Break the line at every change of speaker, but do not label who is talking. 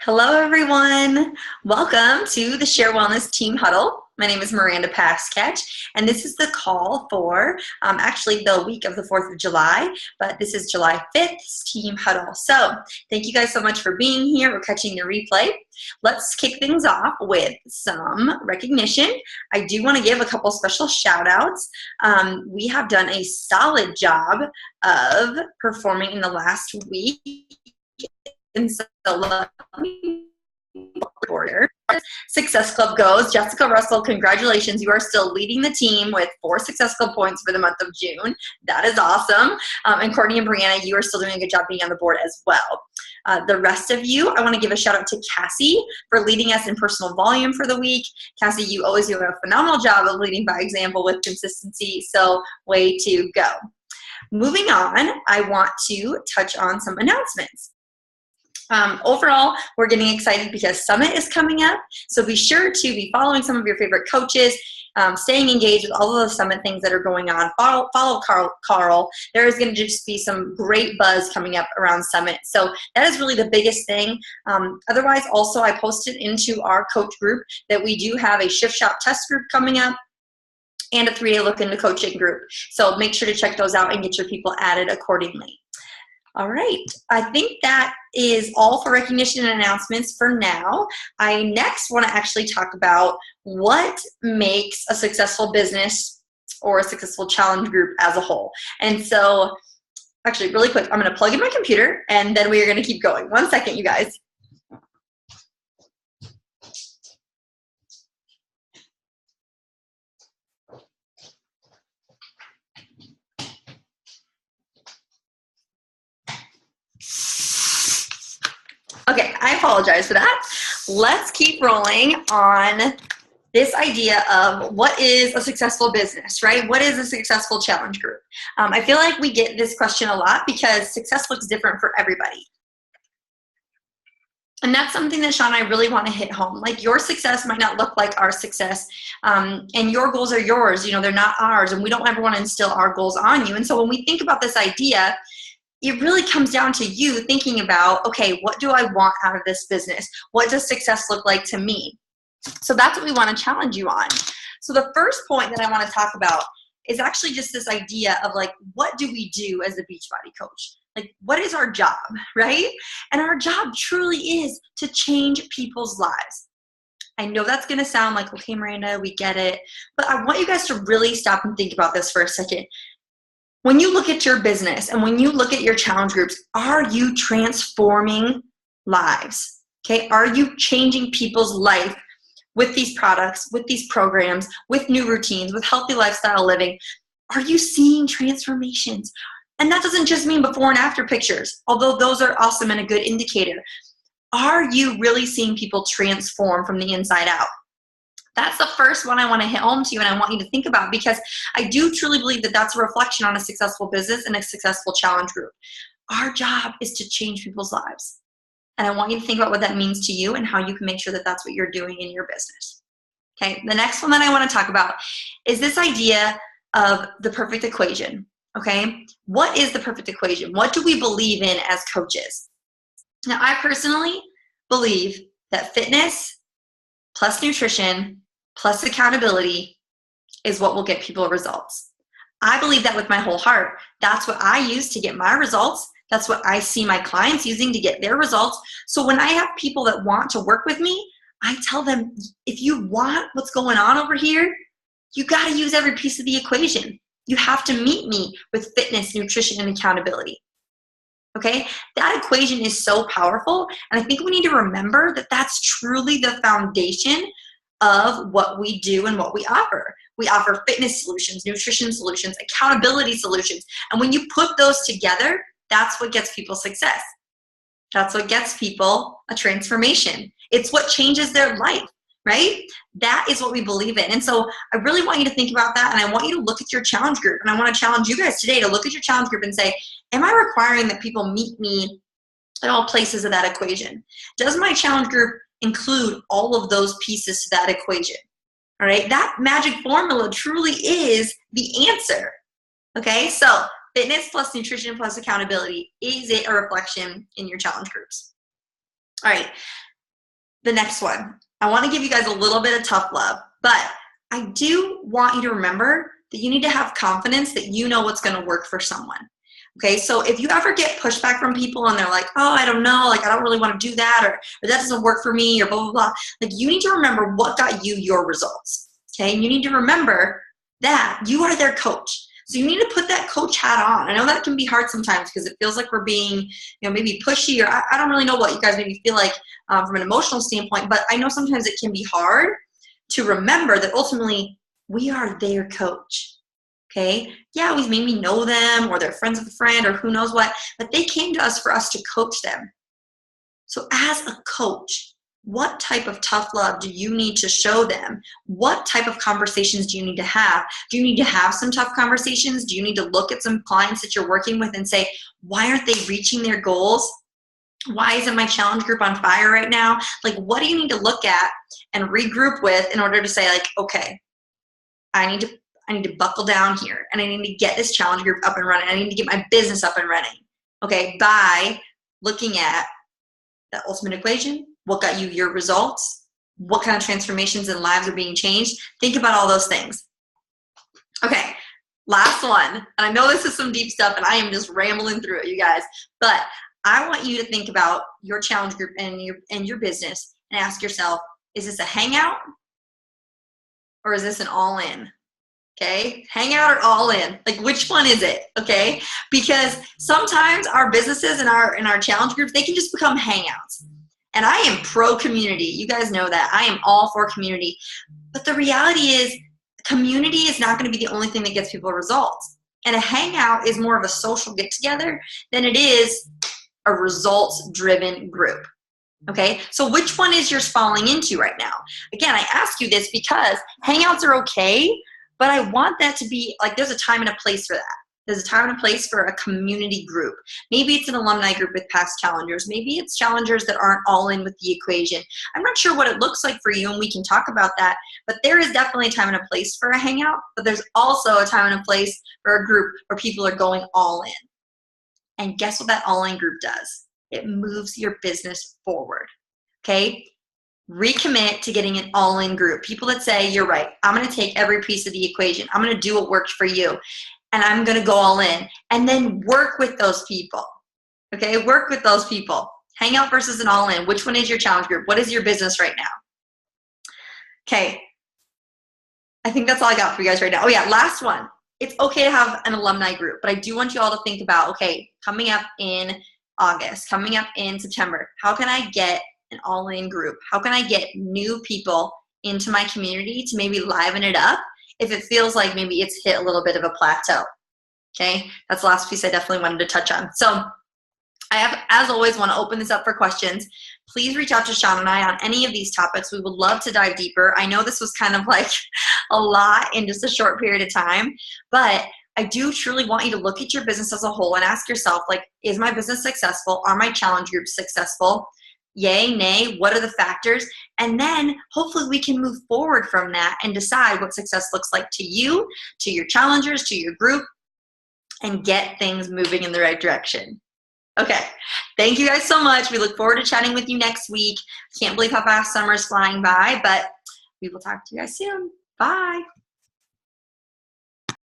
Hello, everyone. Welcome to the Share Wellness Team Huddle. My name is Miranda Pasketch, and this is the call for actually the week of the 4th of July, but this is July 5th Team Huddle. So thank you guys so much for being here or catching the replay. Let's kick things off with some recognition. I do want to give a couple special shout outs. We have done a solid job of performing in the last week. And so let me order. Success Club goes. Jessica Russell, congratulations. You are still leading the team with 4 Success Club points for the month of June. That is awesome. And Courtney and Brianna, you are still doing a good job being on the board as well. The rest of you, I want to give a shout out to Cassie for leading us in personal volume for the week. Cassie, you always do a phenomenal job of leading by example with consistency, so way to go. Moving on, I want to touch on some announcements. Overall, we're getting excited because Summit is coming up, so be sure to be following some of your favorite coaches, staying engaged with all of the Summit things that are going on. Follow Carl. There is going to just be some great buzz coming up around Summit, so that is really the biggest thing. Otherwise, also, I posted into our coach group that we do have a Shift Shop test group coming up and a 3-day look into coaching group, so make sure to check those out and get your people added accordingly. All right, I think that is all for recognition and announcements for now. I next want to actually talk about what makes a successful business or a successful challenge group as a whole. And so, actually, really quick, I'm going to plug in my computer and then we are going to keep going. 1 second, you guys. Okay, I apologize for that. Let's keep rolling on this idea of what is a successful business, right? What is a successful challenge group? I feel like we get this question a lot because success looks different for everybody. And that's something that Sean and I really want to hit home. Like, your success might not look like our success, and your goals are yours. You know, they're not ours, and we don't ever want to instill our goals on you. And so when we think about this idea, it really comes down to you thinking about, okay, what do I want out of this business? What does success look like to me? So that's what we want to challenge you on. So the first point that I want to talk about is actually just this idea of, like, what do we do as a Beachbody coach? Like, what is our job, right? And our job truly is to change people's lives. I know that's going to sound like, okay, Miranda, we get it. But I want you guys to really stop and think about this for a second. When you look at your business and when you look at your challenge groups, are you transforming lives? Okay, are you changing people's life with these products, with these programs, with new routines, with healthy lifestyle living? Are you seeing transformations? And that doesn't just mean before and after pictures, although those are awesome and a good indicator. Are you really seeing people transform from the inside out? That's the first one I want to hit home to you and I want you to think about, because I do truly believe that that's a reflection on a successful business and a successful challenge group. Our job is to change people's lives. And I want you to think about what that means to you and how you can make sure that that's what you're doing in your business. Okay, the next one that I want to talk about is this idea of the perfect equation. Okay, what is the perfect equation? What do we believe in as coaches? Now, I personally believe that fitness plus nutrition plus accountability is what will get people results. I believe that with my whole heart. That's what I use to get my results. That's what I see my clients using to get their results. So when I have people that want to work with me, I tell them, if you want what's going on over here, you got to use every piece of the equation. You have to meet me with fitness, nutrition, and accountability. Okay, that equation is so powerful, and I think we need to remember that that's truly the foundation of what we do and what we offer. We offer fitness solutions, nutrition solutions, accountability solutions, and when you put those together, that's what gets people success. That's what gets people a transformation. It's what changes their life, right? That is what we believe in. And so I really want you to think about that, and I want you to look at your challenge group, and I want to challenge you guys today to look at your challenge group and say, am I requiring that people meet me at all places of that equation? Does my challenge group include all of those pieces to that equation? All right, that magic formula truly is the answer. Okay, so fitness plus nutrition plus accountability, is it a reflection in your challenge groups? All right, the next one. I want to give you guys a little bit of tough love, but I do want you to remember that you need to have confidence that you know what's going to work for someone. Okay, so if you ever get pushback from people and they're like, oh, I don't know, like I don't really want to do that, or that doesn't work for me, or blah, blah, blah. Like you need to remember what got you your results. Okay, and you need to remember that you are their coach. So you need to put that coach hat on. I know that can be hard sometimes because it feels like we're being, maybe pushy, or I don't really know what you guys maybe feel like from an emotional standpoint, but I know sometimes it can be hard to remember that ultimately we are their coach. Okay? Yeah, we maybe know them or they're friends of a friend or who knows what, but they came to us for us to coach them. So as a coach, what type of tough love do you need to show them? What type of conversations do you need to have? Do you need to have some tough conversations? Do you need to look at some clients that you're working with and say, why aren't they reaching their goals? Why isn't my challenge group on fire right now? Like, what do you need to look at and regroup with in order to say, like, okay, I need to buckle down here, and I need to get this challenge group up and running. I need to get my business up and running. Okay, by looking at the ultimate equation, what got you your results, what kind of transformations and lives are being changed. Think about all those things. Okay, last one. And I know this is some deep stuff and I am just rambling through it, you guys, but I want you to think about your challenge group and your business and ask yourself, is this a hangout or is this an all-in? Okay, hangout or all in? Like, which one is it? Okay, because sometimes our businesses and our challenge groups, they can just become hangouts. And I am pro community. You guys know that. I am all for community. But the reality is, community is not going to be the only thing that gets people results. And a hangout is more of a social get together than it is a results driven group. Okay, so which one is yours falling into right now? Again, I ask you this because hangouts are okay, but I want that to be like, there's a time and a place for that. There's a time and a place for a community group. Maybe it's an alumni group with past challengers. Maybe it's challengers that aren't all in with the equation. I'm not sure what it looks like for you, and we can talk about that, but there is definitely a time and a place for a hangout, but there's also a time and a place for a group where people are going all in. And guess what that all-in group does? It moves your business forward, okay? Recommit to getting an all-in group. People that say, you're right, I'm going to take every piece of the equation. I'm going to do what works for you, and I'm going to go all in. And then work with those people, okay? Work with those people. Hangout versus an all-in. Which one is your challenge group? What is your business right now? Okay, I think that's all I got for you guys right now. Oh yeah, last one. It's okay to have an alumni group, but I do want you all to think about, okay, coming up in August, coming up in September, how can I get an all-in group? How can I get new people into my community to maybe liven it up if it feels like maybe it's hit a little bit of a plateau? Okay, that's the last piece I definitely wanted to touch on. So I have, as always, want to open this up for questions. Please reach out to Sean and I on any of these topics. We would love to dive deeper. I know this was kind of like a lot in just a short period of time, but I do truly want you to look at your business as a whole and ask yourself, like, is my business successful? Are my challenge groups successful? Yay, nay, what are the factors? And then hopefully we can move forward from that and decide what success looks like to you, to your challengers, to your group, and get things moving in the right direction. Okay, thank you guys so much. We look forward to chatting with you next week. Can't believe how fast summer is flying by, but we will talk to you guys soon. Bye.